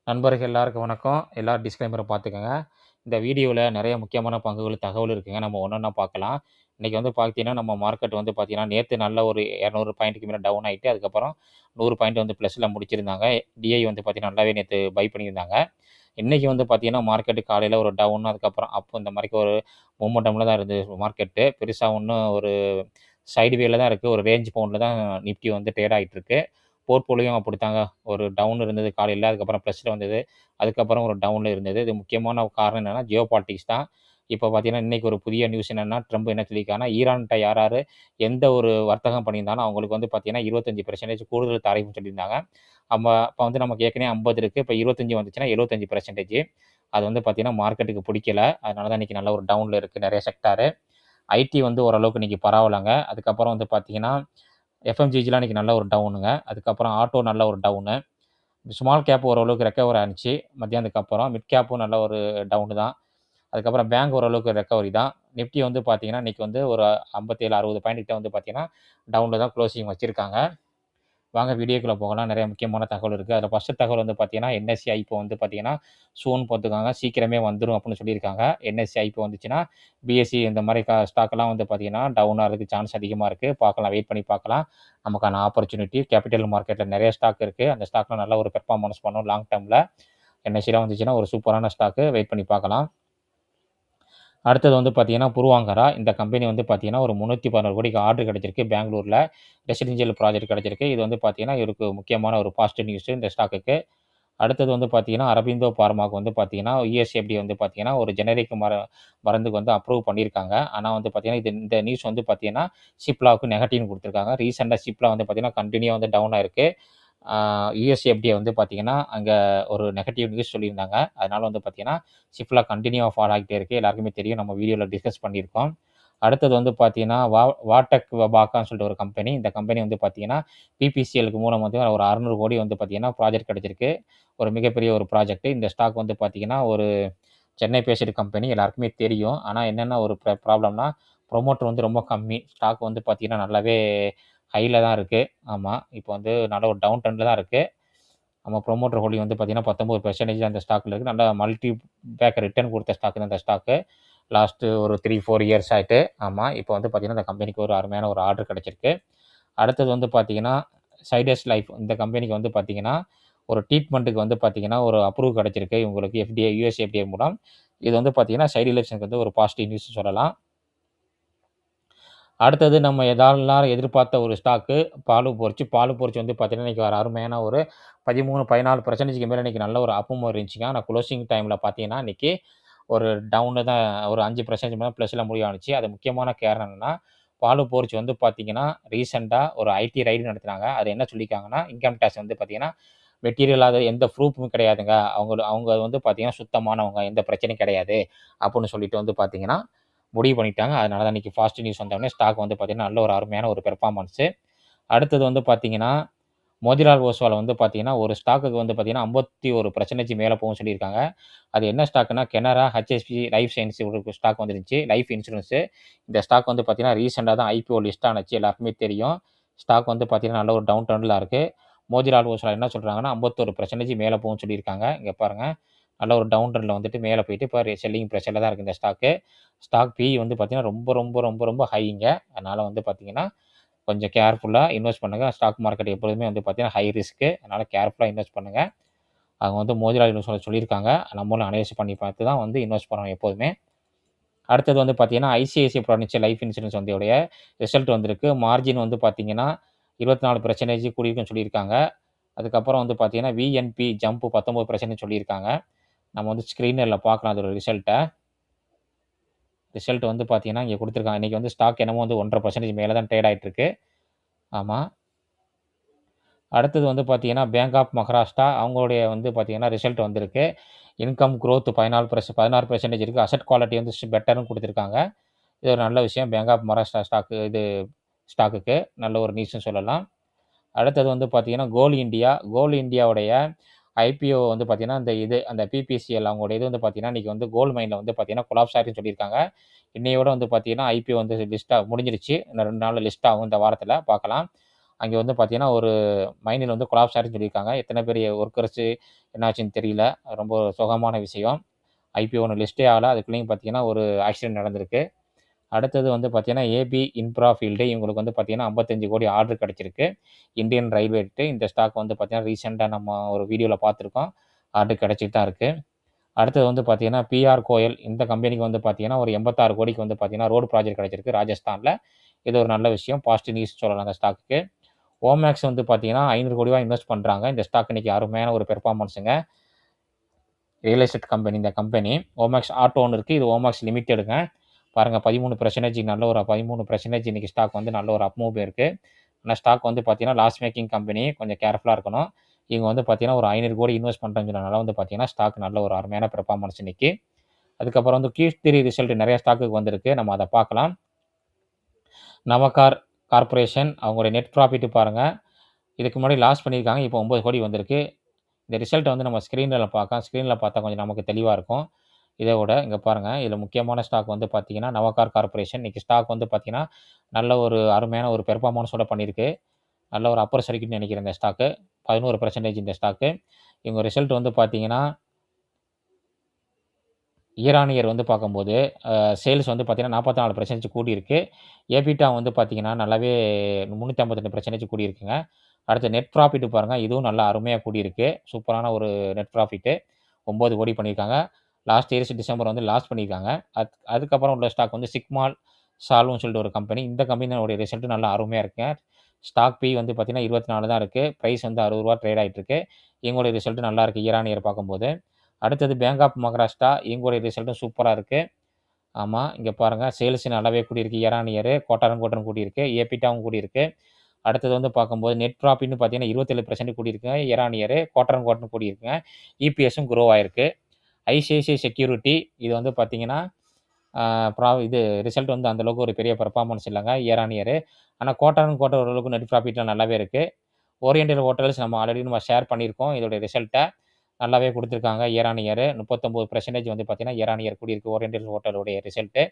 நண்பர்கள் எல்லாருக்கும் வணக்கம். எல்லாரும் டிஸ்க்ளைமர பார்த்துக்கங்க. இந்த வீடியோல நெறைய முக்கியமான பங்குகள், தகவல் இருக்குங்க. நம்ம ஒண்ணொண்ணா பார்க்கலாம். இன்னைக்கு வந்து பார்த்தீங்கன்னா, நம்ம மார்க்கெட் வந்து பார்த்தீங்கன்னா, நேத்து நல்ல ஒரு 200 பாயிண்ட்டுக்கு மேல டவுன் ஆயிட்டு, அதுக்கப்புறம் 100 பாயிண்ட் வந்து ப்ளஸ்ல முடிச்சிருந்தாங்க. டிஐ வந்து பார்த்தீங்கன்னா, நல்லாவே நேத்து பை பண்ணியிருந்தாங்க. இன்னைக்கு வந்து பார்த்தீங்கன்னா, மார்க்கெட் காலையில ஒரு டவுன், அதுக்கப்புறம் அப் இந்த மாரிக்கு ஒரு மொமெண்டம்ல தான் இருந்தது மார்க்கெட்டு. பெருசா ஒண்ணும் ஒரு சைட்வேல தான் இருக்கு. ஒரு ரேஞ்ச் பவுண்ட்ல தான் நிஃப்டி வந்து ட்ரேட் ஆயிட்டு இருக்கு. போர்ட்ஃபோலியோவும் அப்படித்தாங்க. ஒரு டவுன் இருந்தது காலையில. அதுக்கப்புறம் ப்ளஸ்ல வந்தது. அதுக்கப்புறம் ஒரு டவுன்ல இருந்தது. இது முக்கியமான காரணம் என்னன்னா, ஜியோ பாலிடிக்ஸ் தான். இப்போ பார்த்தீங்கன்னா, இன்னைக்கு ஒரு புதிய நியூஸ் என்னன்னா, ட்ரம்ப் என்ன சொல்லியிருக்காருன்னா, ஈரான்ட்ட யார் யாரு எந்த ஒரு வர்த்தகம் பண்ணியிருந்தாலும் அவங்களுக்கு வந்து பார்த்தீங்கன்னா, 25% கூடுதல் தாரிஃப்னு சொல்லியிருந்தாங்க. அப்ப வந்து நமக்கு ஏற்கனவே 50 இருக்கு. இப்ப 25 வந்துச்சுன்னா 75% அது வந்து பார்த்தீங்கன்னா, மார்க்கெட்டுக்கு புடிக்கல. அதனால தான் இன்னைக்கு நல்ல ஒரு டவுன்ல இருக்கு நெறைய செக்டாரு. ஐடி வந்து ஓரளவுக்கு இன்னைக்கு பரவால்லங்க. அதுக்கப்புறம் வந்து பார்த்தீங்கன்னா, எஃப்எம்சிஜிலாம் இன்னைக்கு நல்ல ஒரு டவுனுங்க. அதுக்கப்புறம் ஆட்டோ நல்ல ஒரு டவுனு. ஸ்மால் கேப் ஓரளவுக்கு ரெக்கவர் ஆனுச்சு மத்தியானத்துக்கு அப்புறம். மிட் கேப்பும் நல்ல ஒரு டவுனு தான். அதுக்கப்புறம் பேங்க் ஓரளவுக்கு ரெக்கவரி தான். நிஃப்டி வந்து பார்த்தீங்கன்னா, இன்னைக்கு வந்து ஒரு 57, 60 பாயிண்ட் கிட்ட வந்து பார்த்தீங்கன்னா, டவுன்ல தான் குளோசிங் வச்சிருக்காங்க. வாங்க வீடியோக்குள்ள போகலாம். நெறைய முக்கியமான தகவல் இருக்கு. அதில ஃபர்ஸ்ட் தகவல் வந்து பார்த்தீங்கன்னா, என்எஸ்சி ஐபோ வந்து பார்த்தீங்கன்னா, சூன் போட்டுருக்காங்க. சீக்கிரமே வந்துரும் அப்புட்ன்னு சொல்லியிருக்காங்க. என்எஸ்சி ஐபோ வந்துச்சுன்னா, பிஎஸ்சி இந்த மாரி ஸ்டாக்லாம் வந்து பார்த்தீங்கன்னா, டவுன் ஆறதுக்கு சான்ஸ் அதிகமா இருக்கு. பார்க்கலாம், வெயிட் பண்ணி பார்க்கலாம். நமக்கான ஆப்பர்ச்சுனிட்டி கேபிட்டல் மார்க்கெட்ல நெறைய ஸ்டாக் இருக்கு. அந்த ஸ்டாக்லாம் நல்ல ஒரு பெர்ஃபார்மன்ஸ் பண்ணும் லாங் டெர்ம்ல. என்எஸ்சிலாம் வந்துச்சுன்னா, ஒரு சூப்பரான ஸ்டாக்கு. வெயிட் பண்ணி பார்க்கலாம். அடுத்தது வந்து பார்த்தீங்கன்னா, புருவாங்கரா. இந்த கம்பெனி வந்து பார்த்தீங்கன்னா, ஒரு 311 கோடிக்கு ஆர்டர் கிடைச்சிருக்கு பெங்களூர்ல. ரெசிடென்ஷியல் ப்ராஜெக்ட் கிடைச்சிருக்கு. இது வந்து பார்த்தீங்கன்னா, இவருக்கு முக்கியமான ஒரு பாசிட்டிவ் நியூஸ் இந்த ஸ்டாக்குக்கு. அடுத்தது வந்து பார்த்தீங்கன்னா, அரபிந்தோ பார்மாக்கு வந்து பார்த்தீங்கன்னா, யுஎஸ்எஃப்டி வந்து பார்த்தீங்கன்னா, ஒரு ஜெனரிக் மருந்துக்கு வந்து அப்ரூவ் பண்ணியிருக்காங்க. ஆனா வந்து பார்த்தீங்கன்னா, இந்த நியூஸ் வந்து பார்த்தீங்கன்னா, சிப்லாவுக்கு நெகட்டிவ்னு குடுத்துருக்காங்க. ரீசென்ட்டா சிப்லா வந்து பார்த்தீங்கன்னா, கன்டினியூவா வந்து டவுன் ஆயிருக்கு. யுஎஸ்எஃப்டிஏ வந்து பார்த்தீங்கன்னா, அங்க ஒரு நெகட்டிவ் நியூஸ் சொல்லியிருந்தாங்க. அதனால வந்து பார்த்தீங்கன்னா, சிப்லா கன்டினியூவா ஃபால் ஆகிட்டே இருக்கு. எல்லாருக்குமே தெரியும். நம்ம வீடியோல டிஸ்கஸ் பண்ணியிருக்கோம். அடுத்தது வந்து பார்த்தீங்கன்னா, வாடெக் பாக்கான்னு சொல்லிட்டு ஒரு கம்பெனி. இந்த கம்பெனி வந்து பார்த்தீங்கன்னா, பிபிசிஎல்க்கு மூலம் வந்து ஒரு 600 கோடி வந்து பார்த்தீங்கன்னா, ப்ராஜெக்ட் கிடைச்சிருக்கு. ஒரு மிகப்பெரிய ஒரு ப்ராஜெக்ட். இந்த ஸ்டாக் வந்து பார்த்தீங்கன்னா, ஒரு சென்னை பேஸ்டு கம்பெனி எல்லாருக்குமே தெரியும். ஆனா என்னென்ன ஒரு ப்ராப்ளம்னா, புரமோட்டர் வந்து ரொம்ப கம்மி. ஸ்டாக் வந்து பார்த்தீங்கன்னா, நல்லாவே ஹைல தான் இருக்கு. ஆமா. இப்போ வந்து நல்ல ஒரு டவுன் ட்ரெண்ட்ல தான் இருக்கு. நம்ம புரமோட்டர் ஹோல்டிங் வந்து பார்த்தீங்கன்னா, 19% அந்த ஸ்டாக்ல இருக்கு. நல்லா மல்டி பேக் ரிட்டர்ன் குடுத்த ஸ்டாக் தான் இந்த ஸ்டாக்கு. லாஸ்ட் ஒரு 3, 4 இயர்ஸ் ஆயிட்டு. ஆமா. இப்போ வந்து பார்த்தீங்கன்னா, இந்த கம்பெனிக்கு ஒரு அருமையான ஒரு ஆர்டர் கிடைச்சிருக்கு. அடுத்தது வந்து பார்த்தீங்கன்னா, சைடஸ் லைஃப் இந்த கம்பெனிக்கு வந்து பார்த்தீங்கன்னா, ஒரு ட்ரீட்மெண்ட்டுக்கு வந்து பார்த்தீங்கன்னா, ஒரு அப்ரூவ் கிடைச்சிருக்கு இவங்களுக்கு யுஎஸ் எஃப்டிஏ மூலம். இது வந்து பார்த்தீங்கன்னா, சைடு எலக்ஷனுக்கு வந்து ஒரு பாசிட்டிவ் நியூஸ் சொல்லலாம். அடுத்தது நம்ம எல்லாரும் எதிர்பார்த்த ஒரு ஸ்டாக்கு பாலு போர்ச்சு. பாலு போர்ச்சு வந்து பார்த்தீங்கன்னா, இன்னைக்கு ஒரு அருமையான ஒரு 13, 14% மேல இன்னைக்கு நல்ல ஒரு அப் மூவ் இருந்துச்சுங்க. ஆனா குளோசிங் டைம்ல பார்த்தீங்கன்னா, இன்னைக்கு ஒரு டவுன்ல தான் ஒரு 5% மேல ப்ளஸ்ல முடிவானுச்சு. அது முக்கியமான காரணம் என்னன்னா, பாலு போர்ச் வந்து பார்த்தீங்கன்னா, ரீசென்ட்டா ஒரு ஐடி ரைடு நடத்துனாங்க. அது என்ன சொல்லியிருக்காங்கன்னா, இன்கம் டாக்ஸ் வந்து பார்த்தீங்கன்னா, மெட்டீரியல் இல்லாத எந்த ப்ரூஃப்பும் கிடையாதுங்க. அவங்க வந்து பார்த்தீங்கன்னா, சுத்தமானவங்க. எந்த பிரச்சனையும் கிடையாது. அப்புட்ன்னு சொல்லிட்டு வந்து பார்த்தீங்கன்னா, முடிவு பண்ணிட்டாங்க. அதனால தான் இன்னைக்கு பாசிட்டிவ் நியூஸ் வந்தோனே ஸ்டாக் வந்து பார்த்தீங்கன்னா, நல்ல ஒரு அருமையான ஒரு பெர்ஃபார்மன்ஸு. அடுத்தது வந்து பார்த்தீங்கன்னா, மோதிலால் ஓஸ்வால் வந்து பார்த்தீங்கன்னா, ஒரு ஸ்டாக்குக்கு வந்து பார்த்தீங்கன்னா, 51% மேல போகும்னு சொல்லியிருக்காங்க. அது என்ன ஸ்டாக்னா, கெனரா ஹெச்எஸ்பி லைஃப் சயன்ஸ் ஒரு ஸ்டாக் வந்துருந்துச்சு. Life insurance. இந்த ஸ்டாக் வந்து பார்த்தீங்கன்னா, ரீசென்ட்டா தான் ஐபிஓ லிஸ்ட் ஆனுச்சு. எல்லாருக்குமே தெரியும். ஸ்டாக் வந்து பார்த்தீங்கன்னா, நல்ல ஒரு டவுன் ட்ரெண்ட்ல இருக்கு. மோதிலால் ஓஸ்வால் என்ன சொல்றாங்கன்னா, 51% மேல போகும்னு சொல்லியிருக்காங்க. இங்க பாருங்க. நல்ல ஒரு டவுன் ட்ரெண்ட்ல வந்துட்டு மேல போயிட்டு, இப்ப செல்லிங் பிரஷர்ல தான் இருக்கு இந்த ஸ்டாக்கு. ஸ்டாக் பிஇ வந்து பார்த்தீங்கன்னா, ரொம்ப ரொம்ப ரொம்ப ரொம்ப ஹைங்க. அதனால வந்து பார்த்தீங்கன்னா, கொஞ்சம் கேர்ஃபுல்லா இன்வெஸ்ட் பண்ணுங்க. ஸ்டாக் மார்க்கெட் எப்பொழுதுமே வந்து பார்த்தீங்கன்னா, ஹை ரிஸ்க்கு. அதனால கேர்ஃபுல்லா இன்வெஸ்ட் பண்ணுங்க. அவங்க வந்து மோதிலால் ஓஸ்வால் சொல்லியிருக்காங்க. நம்மளும் அனலைஸ் பண்ணி பார்த்து தான் வந்து இன்வெஸ்ட் பண்ணணும் எப்போதுமே. அடுத்தது வந்து பார்த்தீங்கன்னா, ஐசிஐசிஐ ப்ரூடென்ஷியல் லைஃப் இன்சூரன்ஸ் வந்து உடைய ரிசல்ட் வந்திருக்கு. மார்ஜின் வந்து பார்த்தீங்கன்னா, 24% கூடியிருக்குன்னு சொல்லியிருக்காங்க. அதுக்கப்புறம் வந்து பார்த்தீங்கன்னா, விஎன்பி ஜம்ப் 19% சொல்லியிருக்காங்க. நம்ம வந்து ஸ்க்ரீனர்ல பார்க்கலாம் அதோட ரிசல்ட்ட. ரிசல்ட் வந்து பார்த்தீங்கன்னா, இங்க குடுத்துருக்காங்க. இன்னைக்கு வந்து ஸ்டாக் என்னமோ வந்து 1.5% மேல தான் ட்ரேட் ஆயிட்டு இருக்கு. ஆமா. அடுத்தது வந்து பார்த்தீங்கன்னா, பேங்க் ஆஃப் மகாராஷ்டிரா அவங்களுடைய வந்து பார்த்தீங்கன்னா, ரிசல்ட் வந்திருக்கு. இன்கம் குரோத் 16% இருக்கு. அசெட் குவாலிட்டி வந்து பெட்டர்ன்னு குடுத்துருக்காங்க. இது ஒரு நல்ல விஷயம். பேங்க் ஆஃப் மகாராஷ்டிரா ஸ்டாக்குக்கு நல்ல ஒரு நியூஸ்ன்னு சொல்லலாம். அடுத்தது வந்து பார்த்தீங்கன்னா, கோல் இண்டியாவுடைய ஐபிஓ வந்து பார்த்தீங்கன்னா, அந்த பிபிசிஎல் அவங்களுடைய இது வந்து பார்த்தீங்கன்னா, இன்னைக்கு வந்து கோல்ட் மைன்ல வந்து பார்த்தீங்கன்னா, கொலாப்ஸ் ஆயிருக்குன்னு சொல்லியிருக்காங்க. இன்னையோட வந்து பார்த்தீங்கன்னா, ஐபிஓ வந்து லிஸ்ட் முடிஞ்சிருச்சு. இன்னும் 2 நாள்ல லிஸ்ட் ஆகும் இந்த வாரத்தில பார்க்கலாம். அங்கே வந்து பார்த்தீங்கன்னா, ஒரு மைனில் வந்து கொலாப்ஸ் ஆயிருச்சுன்னு சொல்லியிருக்காங்க. எத்தனை பேர் ஒர்க்கர்ஸு என்னாச்சுன்னு தெரியல. ரொம்ப சோகமான விஷயம். ஐபிஓ ஒண்ணு லிஸ்ட்டே ஆகல. அதுக்குள்ளேயும் பார்த்தீங்கன்னா, ஒரு ஆக்சிடென்ட் நடந்திருக்கு. அடுத்தது வந்து பார்த்தீங்கன்னா, ஏபி இன்ஃப்ரா ஃபீல்டு இவங்களுக்கு வந்து பார்த்தீங்கன்னா, 55 கோடி ஆர்டர் கிடைச்சிருக்கு. இந்தியன் ரயில்வேட்டு இந்த ஸ்டாக் வந்து பார்த்தீங்கன்னா, ரீசென்ட்டா நம்ம ஒரு வீடியோல பார்த்துருக்கோம். ஆர்டர் கிடைச்சிட்டு தான் இருக்கு. அடுத்தது வந்து பார்த்தீங்கன்னா, பிஆர் கோயல் இந்த கம்பெனிக்கு வந்து பார்த்தீங்கன்னா, ஒரு 86 கோடிக்கு வந்து பார்த்தீங்கன்னா, ரோடு ப்ராஜெக்ட் கிடைச்சிருக்கு ராஜஸ்தான்ல. இது ஒரு நல்ல விஷயம். பாசிட்டிவ் நியூஸ் சொல்லலாம் அந்த ஸ்டாக்குக்கு. ஓமேக்ஸ் வந்து பார்த்தீங்கன்னா, ரூ. 500 கோடி இன்வெஸ்ட் பண்றாங்க. இந்த ஸ்டாக் இன்னைக்கு அருமையான ஒரு பெர்ஃபார்மன்ஸுங்க. ரியல் எஸ்டேட் கம்பெனி இந்த கம்பெனி. ஓமேக்ஸ் ஆட்டோன்னு இருக்கு. இது ஓமேக்ஸ் லிமிடெடுங்க. பாருங்க 13% நல்ல ஒரு 13% இன்னைக்கு ஸ்டாக் வந்து நல்ல ஒரு அப் மூவ் இருக்கு. ஆனா ஸ்டாக் வந்து பார்த்தீங்கன்னா, லாஸ் மேக்கிங் கம்பெனி. கொஞ்சம் கேர்ஃபுல்லா இருக்கணும். இவங்க வந்து பார்த்தீங்கன்னா, ஒரு 500 கோடி இன்வெஸ்ட் பண்றேன்னு சொன்னனால வந்து பார்த்தீங்கன்னா, ஸ்டாக் நல்ல ஒரு அருமையான பெர்ஃபார்மன்ஸ் இன்னைக்கு. அதுக்கப்புறம் வந்து Q3 ரிசல்ட் நெறைய ஸ்டாக்குக்கு வந்திருக்கு. நம்ம அத பார்க்கலாம். நவகார் கார்ப்பரேஷன் அவங்களுடைய நெட் ப்ராஃபிட் பாருங்க. இதுக்கு முன்னாடி லாஸ் பண்ணியிருக்காங்க. இப்போ 9 கோடி வந்திருக்கு. இந்த ரிசல்ட்ட வந்து நம்ம ஸ்க்ரீன்ல பார்க்கலாம். ஸ்க்ரீன்ல பார்த்தா கொஞ்சம் நமக்கு தெளிவா இருக்கும். இத விட இங்க பாருங்க. இதில முக்கியமான ஸ்டாக் வந்து பார்த்தீங்கன்னா, நவகார் கார்ப்பரேஷன். இன்னைக்கு ஸ்டாக் வந்து பார்த்தீங்கன்னா, நல்ல ஒரு அருமையான ஒரு பெர்ஃபார்மன்ஸோட பண்ணியிருக்கு. நல்ல ஒரு அப்பர் சர்க்யூட்ன்னு நெனைக்கிறேன் இந்த ஸ்டாக்கு. 11% இந்த ஸ்டாக்கு. இவங்க ரிசல்ட் வந்து பார்த்தீங்கன்னா, இயர் ஆன் இயர் வந்து பார்க்கும்போது, சேல்ஸ் வந்து பார்த்தீங்கன்னா 44% கூடியிருக்கு. எபிட்டா வந்து பார்த்தீங்கன்னா, நல்லாவே 352% கூடியிருக்குங்க. அடுத்து நெட் ப்ராஃபிட் பாருங்க. இதுவும் நல்லா அருமையா கூடியிருக்கு. சூப்பரான ஒரு நெட் ப்ராஃபிட்டு. 9 கோடி பண்ணியிருக்காங்க. லாஸ்ட் இயர்ஸ் டிசம்பர் வந்து லாஸ் பண்ணியிருக்காங்க. அதுக்கப்புறம் உள்ள ஸ்டாக் வந்து சிக்மால் சால்வ்ன்னு சொல்லிட்டு ஒரு கம்பெனி. இந்த கம்பெனியோட ரிசல்ட் நல்லா அருமையா இருக்குங்க. ஸ்டாக் பி வந்து பார்த்தீங்கன்னா 24 தான் இருக்கு. பிரைஸ் வந்து ரூ. 60 ட்ரேட் ஆயிட்டு இருக்கு. இவங்களுடைய ரிசல்ட் நல்லா இருக்கு இயர் ஆன் இயர் பார்க்கும்போது. அடுத்தது பேங்க் ஆஃப் மகாராஷ்டிரா. இவங்களுடைய ரிசல்ட்டும் சூப்பரா இருக்கு. ஆமா, இங்க பாருங்க சேல்ஸ் நல்லாவே கூடியிருக்கு year on year. Quarter on quarter கூடியிருக்கு. எபிட்டாவும் கூடியிருக்கு. அடுத்தது வந்து பார்க்கும்போது நெட் ப்ராஃபிட்னு பார்த்தீங்கன்னா 27% கூடியிருக்குங்க year on year. Quarter on quarter கூடியிருக்குங்க. இபிஎஸும் குரோ ஆயிருக்கு. ஐசிஐசிஐ செக்யூரிட்டி இது வந்து பார்த்தீங்கன்னா, ஆ இது ரிசல்ட் வந்து அந்த அளவுக்கு ஒரு பெரிய பெர்ஃபார்மன்ஸ் இல்லங்க இயர் ஆன் இயர். ஆனா குவார்ட்டர் ஆன் குவார்ட்டர் ஓரளவுக்கு நெட் ப்ராஃபிட்லாம் நல்லாவே இருக்கு. ஓரியண்டல் ஹோட்டல்ஸ் நம்ம ஆல்ரெடி நம்ம ஷேர் பண்ணியிருக்கோம். இதோட ரிசல்ட்ட நல்லாவே குடுத்துருக்காங்க இயர் ஆன் இயர். 39% வந்து பார்த்தீங்கன்னா, இயர் ஆன் இயர் கூடியிருக்கு ஓரியண்டல் ஹோட்டலுடைய ரிசல்ட்டு.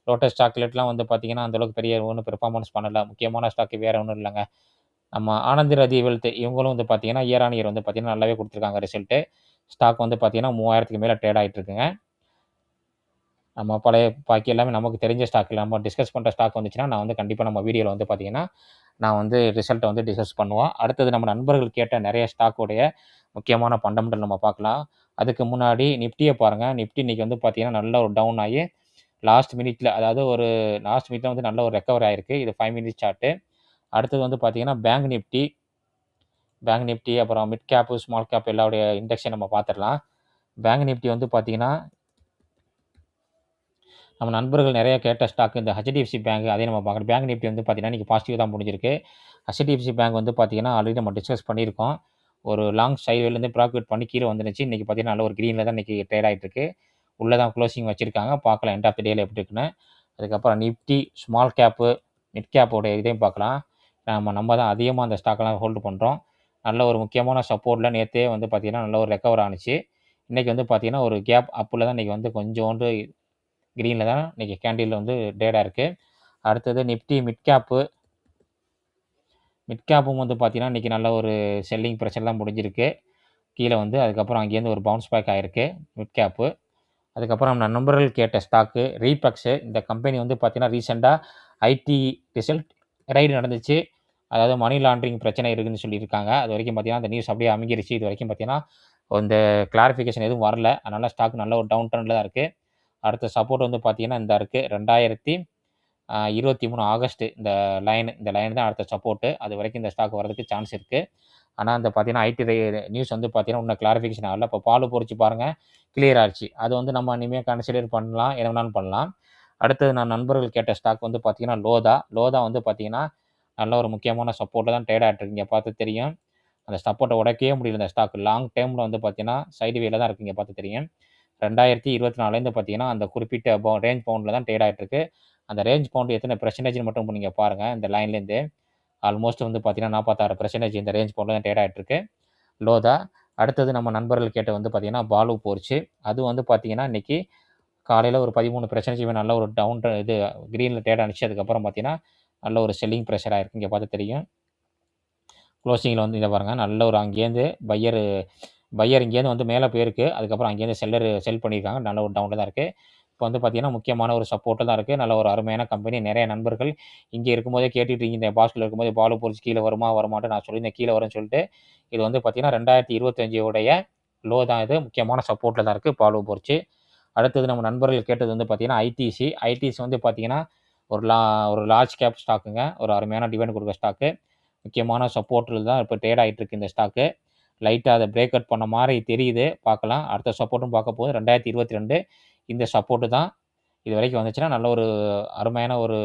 லோட்டஸ் சாக்லேட்லாம் வந்து பார்த்தீங்கன்னா, அந்த அளவுக்கு பெரிய ஒண்ணும் பெர்ஃபார்மன்ஸ் பண்ணல. முக்கியமான ஸ்டாக் வேற ஒண்ணும் இல்லங்க. நம்ம ஆனந்த் ரதி வெல்த் இவங்களும் வந்து பார்த்தீங்கன்னா, இயர் ஆன் இயர் வந்து பார்த்தீங்கன்னா, நல்லாவே குடுத்துருக்காங்க ரிசல்ட்டு. ஸ்டாக் வந்து பார்த்தீங்கன்னா, 3000க்கு மேல ட்ரேட் ஆயிட்டு இருக்குங்க. நம்ம பழைய பாக்கி எல்லாமே நமக்கு தெரிஞ்ச ஸ்டாக்ல நம்ம டிஸ்கஸ் பண்ற ஸ்டாக் வந்துச்சுன்னா, நான் வந்து கண்டிப்பா நம்ம வீடியோல வந்து பார்த்தீங்கன்னா, நான் வந்து ரிசல்ட்ட வந்து டிஸ்கஸ் பண்ணுவோம். அடுத்தது நம்ம நண்பர்கள் கேட்ட நெறைய ஸ்டாக்குடைய முக்கியமான ஃபண்டமெண்டல் நம்ம பார்க்கலாம். அதுக்கு முன்னாடி நிஃப்டிய பாருங்க. நிஃப்டி இன்னைக்கு வந்து பார்த்தீங்கன்னா, நல்ல ஒரு டவுன் ஆயி லாஸ்ட் மினிட்ல அதாவது ஒரு லாஸ்ட் மினிட்ல வந்து நல்ல ஒரு ரெக்கவர் ஆயிருக்கு. இது 5 மினிட்ஸ் சார்ட். அடுத்தது வந்து பார்த்தீங்கன்னா, பேங்க் நிஃப்டி அப்புறம் மிட் கேப், ஸ்மால் கேப் எல்லாருடைய இண்டெக்ஸையும் நம்ம பார்த்துடலாம். பேங்க் நிஃப்டி வந்து பார்த்தீங்கன்னா, நம்ம நண்பர்கள் நெறைய கேட்ட ஸ்டாக் இந்த ஹெச்டிஎஃப்சி பேங்க் அதையும் நம்ம பார்க்கணும். பேங்க் நிஃப்டி வந்து பார்த்தீங்கன்னா, இன்னைக்கு பாசிட்டிவ் தான் முடிஞ்சிருக்கு. ஹெச்டிஎஃப்சி பேங்க் வந்து பார்த்தீங்கன்னா, ஆல்ரெடி நம்ம டிஸ்கஸ் பண்ணியிருக்கோம். ஒரு லாங் சைட்வேலேருந்து ப்ராஃபிட் பண்ணி கீழ வந்துருந்துச்சு. இன்னைக்கு பார்த்தீங்கன்னா, நல்ல ஒரு கிரீன்ல தான் இன்னைக்கு ட்ரேட் ஆயிட்டு இருக்கு. உள்ள தான் குளோசிங் வச்சிருக்காங்க. பார்க்கலாம் எண்ட் ஆஃப் த டேல எப்படி இருக்குன்னு. அதுக்கப்புறம் நிஃப்டி, ஸ்மால் கேப்பு, மிட் கேப்போட இதையும் பார்க்கலாம். நம்ம தான் அதிகமா அந்த ஸ்டாக்லாம் ஹோல்டு பண்றோம். நல்ல ஒரு முக்கியமான சப்போர்ட்ல நேத்தே வந்து பார்த்தீங்கன்னா, நல்ல ஒரு ரெக்கவர் ஆனுச்சு. இன்னைக்கு வந்து பார்த்தீங்கன்னா, ஒரு கேப் அப்ல தான் இன்னைக்கு வந்து கொஞ்சோண்டு கிரீன்ல தான் இன்னைக்கு கேண்டில் வந்து ட்ரேட் ஆயிருக்கு. அடுத்தது நிஃப்டி மிட் கேப்பும் வந்து பார்த்தீங்கன்னா, இன்னைக்கு நல்ல ஒரு செல்லிங் பிரஷர் தான் முடிஞ்சிருக்கு. கீழ வந்து அதுக்கப்புறம் அங்கேருந்து ஒரு பவுன்ஸ் பேக் ஆயிருக்கு மிட் கேப்பு. அதுக்கப்புறம் நம்ம நண்பர்கள் கேட்ட ஸ்டாக்கு ரீபக்ஸு. இந்த கம்பெனி வந்து பார்த்தீங்கன்னா, ரீசென்ட்டா ஐடி ரிசல்ட் ரெய்டு நடந்துச்சு. அதாவது மணி லாண்டரிங் பிரச்சனை இருக்குன்னு சொல்லியிருக்காங்க. அதுவரைக்கும் பார்த்தீங்கன்னா, அந்த நியூஸ் அப்படியே அமுங்கிருச்சு. இதுவரைக்கும் பார்த்தீங்கன்னா, இந்த கிளாரிஃபிகேஷன் எதுவும் வரல. அதனால ஸ்டாக் நல்ல ஒரு டவுன் ட்ரெண்ட்ல தான் இருக்கு. அடுத்த சப்போர்ட் வந்து பார்த்தீங்கன்னா, இந்தா இருக்கு. 2023 ஆகஸ்ட் இந்த லைன் தான் அடுத்த சப்போர்ட்டு. அதுவரைக்கும் இந்த ஸ்டாக் வரதுக்கு சான்ஸ் இருக்கு. ஆனா, அந்த பார்த்தீங்கன்னா, ஐடி நியூஸ் வந்து பார்த்தீங்கன்னா, இன்னும் கிளாரிஃபிகேஷன் ஆகல. இப்போ பாலு பொரிச்சு பாருங்க, கிளியர் ஆயிருச்சு. அது வந்து நம்ம இனிமே கன்சிடர் பண்ணலாம். எது வேணாலும் பண்ணலாம். அடுத்தது நான் நண்பர்கள் கேட்ட ஸ்டாக் வந்து பார்த்தீங்கன்னா, லோதா வந்து பார்த்தீங்கன்னா, நல்ல ஒரு முக்கியமான சப்போர்ட்ல தான் ட்ரேட் ஆயிட்டு இருக்கு. இங்க பார்த்தா தெரியும். அந்த சப்போர்ட்ட உடைக்கவே முடியல இந்த ஸ்டாக். லாங் டேர்ம்ல வந்து பார்த்தீங்கன்னா, சைடு வேல தான் இருக்கு. இங்க பார்த்தா தெரியும். 2024லேருந்து பார்த்தீங்கன்னா, அந்த குறிப்பிட்ட ரேஞ்ச் பவுண்ட்ல தான் ட்ரேட் ஆயிட்டு இருக்கு. அந்த ரேஞ்ச் பவுண்ட் எத்தனை பெர்சன்டேஜ்ன்னு மட்டும் நீங்க பாருங்க. இந்த லைன்லேருந்து. ஆல்மோஸ்ட் வந்து பார்த்தீங்கன்னா, 46% இந்த ரேஞ்ச் பவுண்ட்ல தான் ட்ரேட் ஆயிட்டு இருக்கு. லோதா. அடுத்தது நம்ம நண்பர்கள் கேட்ட வந்து பார்த்தீங்கன்னா, பாலு போர்ச்சு. அது வந்து பார்த்தீங்கன்னா, இன்னைக்கு காலையில ஒரு 13% நல்ல ஒரு கிரீன்ல ட்ரேட் ஆனுச்சு. அதுக்கப்புறம் பார்த்தீங்கன்னா, நல்ல ஒரு செல்லிங் பிரஷர் ஆயிருக்கு. இங்க பார்த்தா தெரியும். க்ளோசிங்கில் வந்து இதை பாருங்கள், நல்ல ஒரு அங்கேருந்து பையர் இங்கேருந்து வந்து மேலே போயிருக்கு. அதுக்கப்புறம் அங்கேருந்து செல் பண்ணியிருக்காங்க. நல்ல ஒரு டவுனில் தான் இருக்குது. இப்போ வந்து பார்த்தீங்கன்னா, முக்கியமான ஒரு சப்போர்ட்டில் தான் இருக்குது. நல்ல ஒரு அருமையான கம்பெனி. நிறைய நண்பர்கள் இங்கே இருக்கும்போதே கேட்டுட்டு இருக்கீங்க. பாஸ்கெட்ல இருக்கும்போது பாலு பொரிச்சு கீழே வருமா வரமாட்டேன்னு நான் சொல்லியிருந்தேன். கீழே வரும்னு சொல்லிட்டு. இது வந்து பார்த்தீங்கன்னா 2025 உடைய லோ தான் இது. முக்கியமான சப்போர்ட்டில் தான் இருக்குது பாலு பொரிச்சு. அடுத்தது நம்ம நண்பர்கள் கேட்டது வந்து பார்த்தீங்கன்னா ஐடிசி. ஐடிசி வந்து பார்த்தீங்கன்னா ஒரு ஒரு லார்ஜ் கேப் ஸ்டாக்குங்க. ஒரு அருமையான டிவிடெண்ட் கொடுக்குற ஸ்டாக்கு. முக்கியமான சப்போர்ட்டில் தான் இப்போ ட்ரேட் ஆகிட்டு இருக்கு இந்த ஸ்டாக்கு. லைட்டாக அதை பிரேக் அவுட் பண்ண மாதிரி தெரியுது, பார்க்கலாம். அடுத்த சப்போர்ட்டும் பார்க்க போது 2022 இந்த சப்போர்ட்டு தான் இது வரைக்கும் வந்துச்சுன்னா நல்ல ஒரு அருமையான ஒரு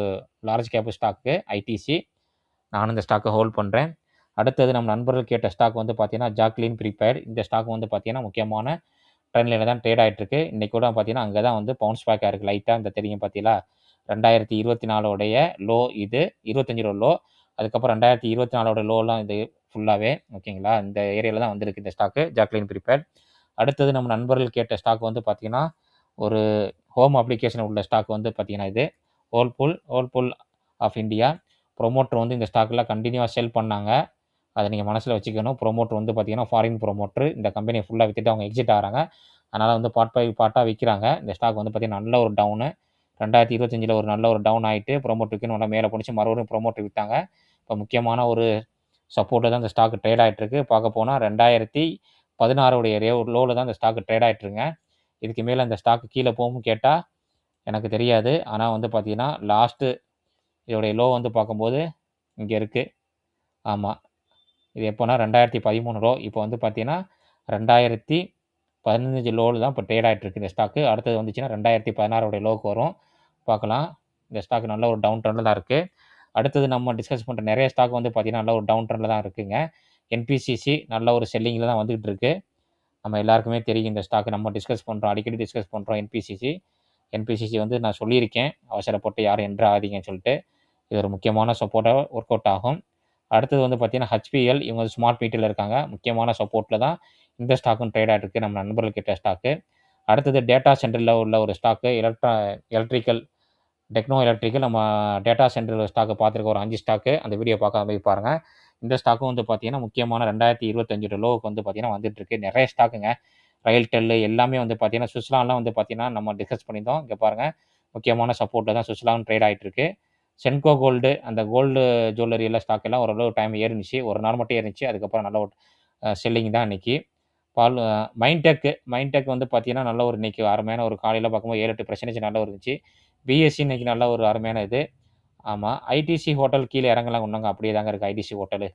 லார்ஜ் கேப் ஸ்டாக்கு ஐடிசி. நானும் இந்த ஸ்டாக்கை ஹோல்ட் பண்ணுறேன். அடுத்தது நம்ம நண்பர்கள் கேட்ட ஸ்டாக் வந்து பார்த்தீங்கன்னா ஜாக்லின் ப்ரீபெய்ட். இந்த ஸ்டாக் வந்து பார்த்தீங்கன்னா முக்கியமான ட்ரெண்ட் லைனில் தான் ட்ரேட் ஆகிட்டு இருக்கு. இன்னைக்கு கூட பார்த்தீங்கன்னா அங்கே தான் வந்து பவுன்ஸ் பேக்காக இருக்குது லைட்டாக. இந்த தெரியும் பார்த்தீங்களா, 2024 லோ இது, 25 லோ. அதுக்கப்புறம் 2024 லோலாம் இது ஃபுல்லாகவே ஓகேங்களா. இந்த ஏரியாவில் தான் வந்திருக்கு இந்த ஸ்டாக்கு ஜாக்லின் ப்ரீபெய்ட். அடுத்தது நம்ம நண்பர்கள் கேட்ட ஸ்டாக் வந்து பார்த்தீங்கன்னா ஒரு ஹோம் அப்ளிகேஷன் உள்ள ஸ்டாக் வந்து பார்த்தீங்கன்னா இது ஓல்பூல் ஆஃப் இந்தியா. ப்ரொமோட்டர் வந்து இந்த ஸ்டாக்கில் கண்டினியூவாக செல் பண்ணாங்க. அதை நீங்கள் மனசில் வச்சுக்கணும். ப்ரொமோட்டர் வந்து பார்த்தீங்கன்னா ஃபாரின் ப்ரொமோட்டர். இந்த கம்பெனியை ஃபுல்லாக விற்றுட்டு அவங்க எக்ஸிட் ஆகிறாங்க. அதனால் வந்து பார்ட் பை பார்ட்டாக விற்கிறாங்க. இந்த ஸ்டாக் வந்து பார்த்தீங்கன்னா நல்ல ஒரு டவுனு. 2025 ஒரு நல்ல ஒரு டவுன் ஆகிட்டு ப்ரொமோட்டருக்கு நல்லா மேலே பிடிச்சி மறுபடியும் ப்ரொமோட்டர் விற்றாங்க. இப்போ முக்கியமான ஒரு சப்போர்ட்டு தான் இந்த ஸ்டாக் ட்ரேட் ஆகிட்டுருக்கு. பார்க்க போனால் 2016 லோவில் தான் இந்த ஸ்டாக் ட்ரேட் ஆகிட்டுருங்க. இதுக்கு மேலே இந்த ஸ்டாக்கு கீழே போகும்னு கேட்டால் எனக்கு தெரியாது. ஆனால் வந்து பார்த்தீங்கன்னா லாஸ்ட்டு இதோடைய லோ வந்து பார்க்கும்போது இங்கே இருக்குது. ஆமாம், இது எப்போனா 2013 லோ. இப்போ வந்து பார்த்தீங்கன்னா 2015 லோவில் தான் இப்போ ட்ரேட் ஆகிட்டுருக்கு இந்த ஸ்டாக்கு. அடுத்தது வந்துச்சுன்னா 2016 லோவுக்கு வரும், பார்க்கலாம். இந்த ஸ்டாக் நல்ல ஒரு டவுன் ட்ரெண்டில் தான் இருக்குது. அடுத்தது நம்ம டிஸ்கஸ் பண்ணுற நிறைய ஸ்டாக் வந்து பார்த்தீங்கன்னா நல்ல ஒரு டவுன் ட்ரெண்டில் தான் இருக்குங்க. என்பிசிசி நல்ல ஒரு செல்லிங்கில் தான் வந்துகிட்டு இருக்கு. நம்ம எல்லாருக்குமே தெரியும் இந்த ஸ்டாக் நம்ம டிஸ்கஸ் பண்ணுறோம், அடிக்கடி டிஸ்கஸ் பண்ணுறோம். என்பிசிசி வந்து நான் சொல்லியிருக்கேன், அவசரப்பட்டு யாரும் என்ட்ரு ஆகாதீங்கன்னு சொல்லிட்டு. இது ஒரு முக்கியமான சப்போர்ட்டாக ஒர்க் அவுட் ஆகும். அடுத்தது வந்து பார்த்தீங்கன்னா ஹெச்பிஎல். இவங்க ஸ்மார்ட் மீட்டரில் இருக்காங்க. முக்கியமான சப்போர்ட்டில் தான் இந்த ஸ்டாக்கும் ட்ரேட் ஆகிட்டு நம்ம நண்பர்கள் கிட்ட ஸ்டாக்கு. அடுத்தது டேட்டா சென்டரில் உள்ள ஒரு ஸ்டாக்கு எலக்ட்ரிக்கல் எலக்ட்ரிக்கல். நம்ம டேட்டா சென்டர் ஸ்டாக்கை பார்த்துருக்க ஒரு 5 ஸ்டாக்கு. அந்த வீடியோ பார்க்காம போய் பாருங்கள். இந்த ஸ்டாக்கும் வந்து பார்த்தீங்கன்னா முக்கியமான 2025 லோவுக்கு வந்து பார்த்தீங்கன்னா வந்துட்டுருக்கு. நிறைய ஸ்டாக்குங்க. ரயில்டெல் எல்லாமே வந்து பார்த்தீங்கன்னா சுவிட்சர்லாண்ட்லாம் வந்து பார்த்தீங்கன்னா நம்ம டிஸ்கஸ் பண்ணியிருந்தோம். இங்கே பாருங்கள், முக்கியமான சப்போர்ட்டில் தான் சுவிட்சர்லாண்ட் ட்ரேட் ஆகிட்டு இருக்கு. சென்கோ கோல்டு, அந்த கோல்டு ஜுவல்லரி எல்லாம் ஸ்டாக் எல்லாம் ஓரளவு டைம் ஏறினுச்சு. ஒரு நாள் மட்டும் ஏறினுச்சு. அதுக்கப்புறம் நல்ல ஒரு செல்லிங் தான் இன்னைக்கு. மைன்டெக் வந்து பார்த்தீங்கன்னா நல்ல ஒரு இன்னைக்கு அருமையான ஒரு காலையில் பார்க்கும்போது 7-8% நல்ல ஒரு இருந்துச்சு. பிஎஸ்சி இன்னைக்கு நல்ல ஒரு அருமையான இது. ஆமாம், ஐடிசி ஹோட்டல் கீழே இறங்கலாம் ஒன்றுங்க, அப்படியே தாங்க இருக்குது ஐடிசி ஹோட்டலு.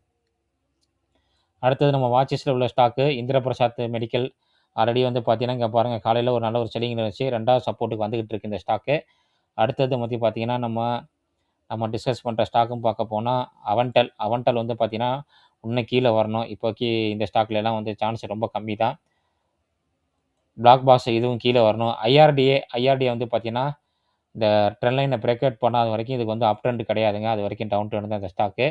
அடுத்தது நம்ம வாட்சஸில் உள்ள ஸ்டாக்கு இந்திரபிரசாத் மெடிக்கல். ஆல்ரெடி வந்து பார்த்தீங்கன்னா இங்கே பாருங்கள், காலையில் ஒரு நல்ல ஒரு செல்லிங் இருந்துச்சு. 2வது சப்போர்ட்டுக்கு வந்துகிட்டு இருக்கு இந்த ஸ்டாக்கு. அடுத்தது பற்றி பார்த்தீங்கன்னா நம்ம நம்ம டிஸ்கஸ் பண்ணுற ஸ்டாக்கும் பார்க்க போனால் அவன்டல் வந்து பார்த்தீங்கன்னா இன்னும் கீழே வரணும். இப்போக்கி இந்த ஸ்டாக்லலாம் வந்து சான்ஸ் ரொம்ப கம்மி தான். பிளாக் பாஸ் இதுவும் கீழே வரணும். ஐஆர்டிஏ வந்து பார்த்தீங்கன்னா இந்த ட்ரெண்ட் லைனை பிரேக் அவுட் பண்ணாத வரைக்கும் இதுக்கு வந்து அப் ட்ரெண்ட் கிடையாதுங்க. அது வரைக்கும் டவுன் ட்ரெண்ட் தான் இந்த ஸ்டாக்கு.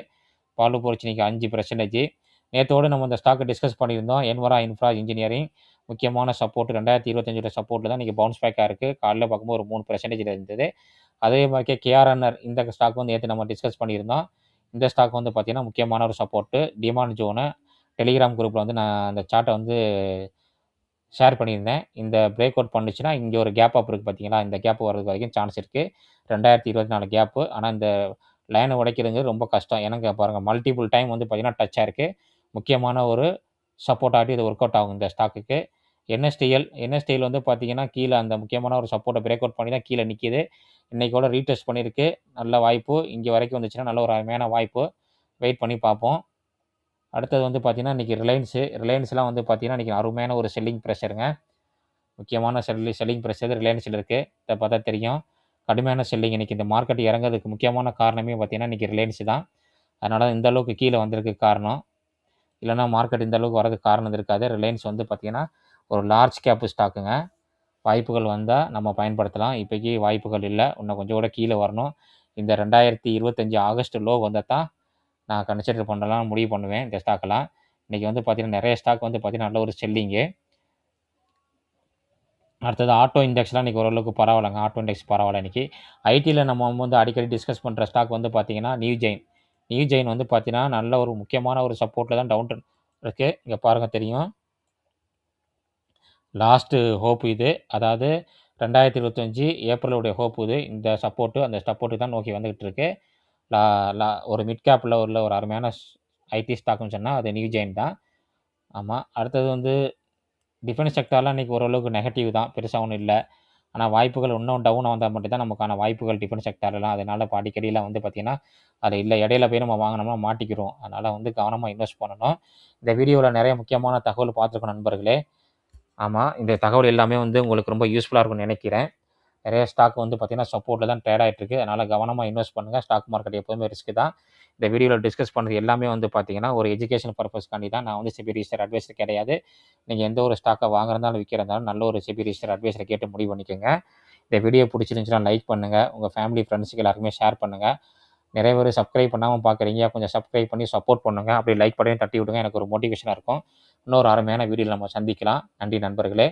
பாலு பொரிச்சினிக்கு 5%. நேத்தோடு நம்ம இந்த ஸ்டாக்கை டிஸ்கஸ் பண்ணியிருந்தோம். என்வரா இன்ஃப்ரா இன்ஜினியரிங் முக்கியமான சப்போர்ட் 2025 சப்போர்ட்டில் தான் இன்றைக்கி பவுன்ஸ் பேக்காக இருக்குது. காலையில் பார்க்கும்போது ஒரு 3% இருந்தது. அதே மாதிரிக்கே கேஆர்என்ஆர் இந்த ஸ்டாக் வந்து நேற்று நம்ம டிஸ்கஸ் பண்ணியிருந்தோம். இந்த ஸ்டாக் வந்து பார்த்தீங்கன்னா முக்கியமான ஒரு சப்போர்ட்டு டிமாண்ட் ஜோனு. டெலிகிராம் குரூப்பில் வந்து நான் அந்த சார்ட்டை வந்து ஷேர் பண்ணியிருந்தேன். இந்த பிரேக் அவுட் பண்ணுச்சுன்னா இங்கே ஒரு கேப் அப் இருக்குது பார்த்தீங்களா, இந்த கேப் வர்றதுக்கு வரைக்கும் சான்ஸ் இருக்குது. 2024 கேப்பு. ஆனால் இந்த லைனை உடைக்கிறதுங்கிறது ரொம்ப கஷ்டம். ஏன்னா பாருங்கள், மல்டிபிள் டைம் வந்து பார்த்தீங்கன்னா டச் ஆயிருக்கு. முக்கியமான ஒரு சப்போர்ட் ஆகிட்டு இது ஒர்க் அவுட் ஆகும் இந்த ஸ்டாக்குக்கு. என்எஸ்டிஎல் வந்து பார்த்தீங்கன்னா கீழே அந்த முக்கியமான ஒரு சப்போர்ட்டை பிரேக் அவுட் பண்ணி தான் கீழே நிற்கிது. இன்றைக்கோட ரீடெஸ்ட் பண்ணியிருக்கு. நல்ல வாய்ப்பு இங்கே வரைக்கும் வந்துச்சுன்னா நல்ல ஒரு அருமையான வாய்ப்பு. வெயிட் பண்ணி பார்ப்போம். அடுத்தது வந்து பார்த்தீங்கன்னா இன்றைக்கி ரிலையன்ஸ்லாம் வந்து பார்த்தீங்கன்னா இன்றைக்கி அருமையான ஒரு செல்லிங் ப்ரெஷருங்க. முக்கியமான செல்லிங் ப்ரெஷர் ரிலையன்ஸில் இருக்குது. இதை பார்த்தா தெரியும். கடுமையான செல்லிங் இன்றைக்கி இந்த மார்க்கெட் இறங்கிறதுக்கு முக்கியமான காரணமே பார்த்தீங்கன்னா இன்றைக்கி ரிலையன்ஸ் தான். அதனால் இந்த அளவுக்கு கீழே வந்திருக்கு காரணம். இல்லைனா மார்க்கெட் இந்த அளவுக்கு வரதுக்கு காரணம் இருக்காது. ரிலையன்ஸ் வந்து பார்த்தீங்கன்னா ஒரு லார்ஜ் கேப்பு ஸ்டாக்குங்க. வாய்ப்புகள் வந்தால் நம்ம பயன்படுத்தலாம். இப்போக்கி வாய்ப்புகள் இல்லை. இன்னும் கொஞ்சம் கூட கீழே வரணும். இந்த 2025 ஆகஸ்ட் லோ வந்தால் தான் நான் கன்சிடர் பண்ணலாம் முடிவு பண்ணுவேன் இந்த ஸ்டாக்கெல்லாம். இன்றைக்கி வந்து பார்த்தீங்கன்னா நிறைய ஸ்டாக் வந்து பார்த்தீங்கன்னா நல்ல ஒரு செல்லிங்கு. அடுத்தது ஆட்டோ இண்டெக்ஸ்லாம் இன்றைக்கி ஓரளவுக்கு பரவாயில்லைங்க. ஆட்டோ இண்டெக்ஸ் பரவாயில்ல இன்றைக்கி. ஐடியில் நம்ம வந்து அடிக்கடி டிஸ்கஸ் பண்ணுற ஸ்டாக் வந்து பார்த்தீங்கன்னா நியூஜெயின். நியூ ஜெயின் வந்து பார்த்தீங்கன்னா, நல்ல ஒரு முக்கியமான ஒரு சப்போர்ட்டில தான் டவுன் இருக்கு. இங்க பாருங்க தெரியும். லாஸ்ட்டு ஹோப் இது. அதாவது 2025 ஏப்ரலுடைய ஹோப் இது. இந்த சப்போர்ட்டு அந்த சப்போர்ட்டு தான் நோக்கி வந்துகிட்டு இருக்கு. லா லா ஒரு மிட் கேப்ல உள்ள ஒரு அருமையான ஐடி ஸ்டாக்ன்னு சொன்னா அது நியூ ஜெயின் தான். ஆமா. அடுத்தது வந்து டிஃபென்ஸ் செக்டார்லாம் இன்னைக்கு ஓரளவுக்கு நெகட்டிவ் தான். பெருசா ஒண்ணும் இல்ல. ஆனா வாய்ப்புகள் இன்னும் டவுன் வந்தா மட்டும் தான் நமக்கான வாய்ப்புகள் டிஃபென்ஸ் செக்டார்லாம். அதனால இப்ப அடிக்கடிலாம் வந்து பார்த்தீங்கன்னா, அது இல்ல இடையில போய் நம்ம வாங்குனோம்னா மாட்டிக்கிறோம். அதனால வந்து கவனமா இன்வெஸ்ட் பண்ணணும். இந்த வீடியோல நெறைய முக்கியமான தகவல் பார்த்துருக்கோம் நண்பர்களே. ஆமா. இந்த தகவல் எல்லாமே வந்து உங்களுக்கு ரொம்ப யூஸ்ஃபுல்லா இருக்கும்னு நெனைக்கிறேன். நெறைய ஸ்டாக் வந்து பார்த்தீங்கன்னா, சப்போர்ட்ல தான் ட்ரேட் ஆயிட்டு இருக்கு. அதனால கவனமா இன்வெஸ்ட் பண்ணுங்க. ஸ்டாக் மார்க்கெட் எப்பவுமே ரிஸ்க் தான். இந்த வீடியோல டிஸ்கஸ் பண்ணது எல்லாமே வந்து பார்த்தீங்கன்னா, ஒரு எஜுகேஷன் பர்ப்பஸ்க்காண்டி தான். நான் வந்து செபி ரிஜிஸ்டர்ட் அட்வைசர் கிடையாது. நீங்க எந்த ஒரு ஸ்டாக்க வாங்குறதாலும், விக்கிறதாலும் நல்ல ஒரு செபி ரிஜிஸ்டர்ட் அட்வைசர கேட்டு முடிவு பண்ணிக்கங்க. இந்த வீடியோ புடிச்சிருந்துச்சுன்னா லைக் பண்ணுங்க. உங்க ஃபேமிலி, ஃபிரெண்ட்ஸ்க்கு எல்லாருக்குமே ஷேர் பண்ணுங்க. நெறைய பேரு சப்ஸ்கிரைப் பண்ணாம பார்க்குறீங்க. கொஞ்சம் சப்ஸ்கிரைப் பண்ணி சப்போர்ட் பண்ணுங்க. அப்படியே லைக் பட்டனையும் தட்டி விடுங்க. எனக்கு ஒரு மோட்டிவேஷனா இருக்கும். இன்னொரு அருமையான வீடியோல நம்ம சந்திக்கலாம். நன்றி நண்பர்களே.